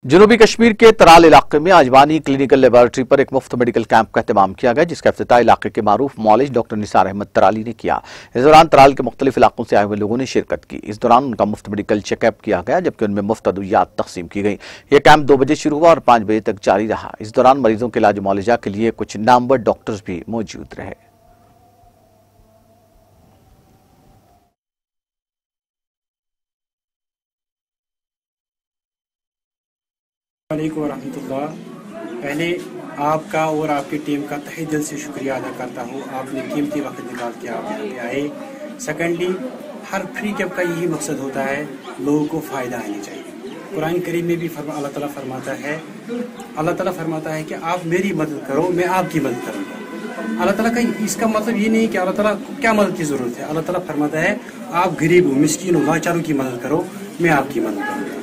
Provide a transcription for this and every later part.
जनूबी कश्मीर के तराल इलाके में आजवानी क्लिनिकल लेबोरेटरी पर एक मुफ्त मेडिकल कैंप का एहतमाम किया गया, जिसका इफ्तिताह इलाके के मारूफ मौलिज डॉक्टर निसार अहमद तराली ने किया। इस दौरान तराल के मुख्तलिफ इलाकों से आए हुए लोगों ने शिरकत की। इस दौरान उनका मुफ्त मेडिकल चेकअप किया गया, जबकि उनमें मुफ्त अद्वियात तकसीम की गई। यह कैंप 2 बजे शुरू हुआ और 5 बजे तक जारी रहा। इस दौरान मरीजों के इलाज मुआलजा के लिए कुछ नामवर डॉक्टर्स भी मौजूद रहे। वालेकुम रहमतुल्लाह। पहले आपका और आपकी टीम का तहे दिल से शुक्रिया अदा करता हूँ, आपने कीमती वक्त निकाल के आप यहाँ पे आए। सेकेंडली, हर फ्री कैंप का यही मकसद होता है, लोगों को फ़ायदा आना चाहिए। कुरान करीम में भी अल्लाह ताला फरमाता है कि आप मेरी मदद करो, मैं आपकी मदद करूँगा। अल्लाह ताला का इसका मतलब ये नहीं कि अल्लाह ताला को क्या मदद की ज़रूरत है। अल्लाह ताला फरमाता है आप गरीब हो, मिस्कीन हो, लाचारों की मदद करो, मैं आपकी मदद करूँगा।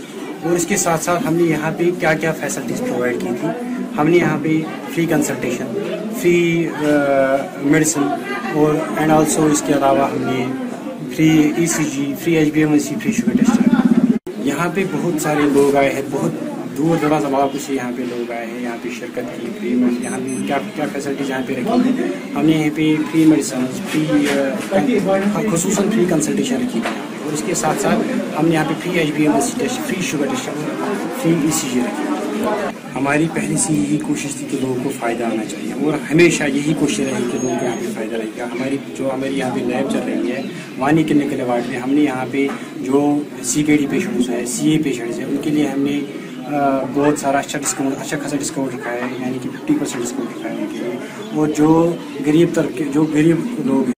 और इसके साथ साथ हमने यहाँ पे क्या क्या फैसिलिटीज़ प्रोवाइड की थी। हमने यहाँ पे फ्री कंसल्टेशन, फ्री मेडिसिन और एंड आल्सो इसके अलावा हमने free ECG, free HbA1c, free sugar test. यहाँ पे बहुत सारे लोग आए हैं, बहुत दूर दराज इलाकों से यहाँ पे लोग आए हैं, यहाँ पे शिरकत की। फ्री में यहाँ पे क्या क्या फैसिलिटीज़ यहाँ पे रखी। हमने यहाँ पे फ्री मेडिसिन, फ्री खुसूसन फ्री कंसल्टेशन रखी थी। और इसके साथ साथ हमने यहाँ पे free HbA1c test, free sugar test, free ECG रखी। हमारी पहले से यही कोशिश थी कि लोगों को फ़ायदा आना चाहिए और हमेशा यही कोशिश रही कि लोगों को यहाँ पे फ़ायदा रहेगा। हमारी यहाँ पे लैब चल रही है वानी क्लिनिकल वार्ड में। हमने यहाँ पे जो CKD पेशेंट्स हैं, CA पेशेंट्स हैं, उनके लिए हमने बहुत सारा अच्छा खासा डिस्काउंट रखा है, यानी कि 50% डिस्काउंट रखा है उनके लिए। और जो गरीब लोग